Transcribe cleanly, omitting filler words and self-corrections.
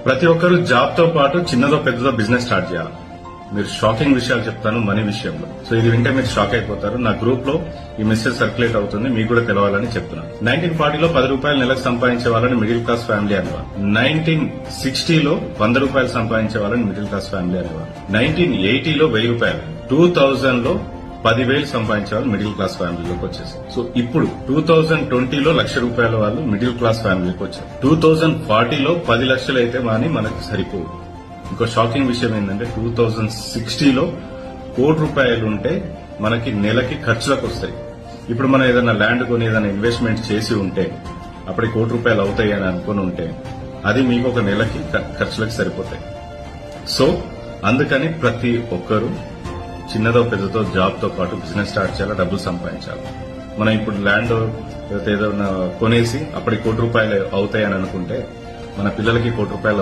ప్రతి ఒక్కరు జాబ్ తో పాటు చిన్నదో పెద్దదో బిజినెస్ స్టార్ట్ చేయాలి. మీరు షాకింగ్ విషయాలు చెప్తాను మనీ విషయంలో. సో ఇది వింటే మీరు షాక్ అయిపోతారు. నా గ్రూప్ లో ఈ మెసేజ్ సర్క్యులేట్ అవుతుంది, మీకు కూడా తెలవాలని చెప్తున్నాను. 1940లో 10 రూపాయలు నెలకు సంపాదించే వాళ్ళని మిడిల్ క్లాస్ ఫ్యామిలీ అనేవారు. 1960లో 100 రూపాయలు సంపాదించే వాళ్ళని మిడిల్ క్లాస్ ఫ్యామిలీ అనేవారు. 1980లో 1000 రూపాయలు, 2000లో 10,000 సంపాదించే వాళ్ళు మిడిల్ క్లాస్ ఫ్యామిలీలోకి వచ్చేసారు. సో ఇప్పుడు 2020లో 1,00,000 రూపాయల వాళ్ళు మిడిల్ క్లాస్ ఫ్యామిలీకి వచ్చారు. 2040లో 10 లక్షలు అయితే మాని మనకు సరిపోదు. ఇంకో షాకింగ్ విషయం ఏంటంటే 2060లో 1 కోటి రూపాయలు ఉంటే మనకి నెలకి ఖర్చులకు వస్తాయి. ఇప్పుడు మనం ఏదైనా ల్యాండ్ కొని ఏదైనా ఇన్వెస్ట్మెంట్ చేసి ఉంటే అప్పుడు 1 కోటి రూపాయలు అవుతాయి అని అనుకుని ఉంటే అది మీకు ఒక నెలకి ఖర్చులకు సరిపోతాయి. సో అందుకని ప్రతి ఒక్కరూ చిన్నదో పెద్దతో జాబ్ తో పాటు బిజినెస్ స్టార్ట్ చేయాలి, డబ్బులు సంపాదించాలి. మనం ఇప్పుడు ల్యాండ్ ఏదైనా కొనేసి అప్పటికి 1 కోటి రూపాయలు అవుతాయని అనుకుంటే మన పిల్లలకి 1 కోటి రూపాయలు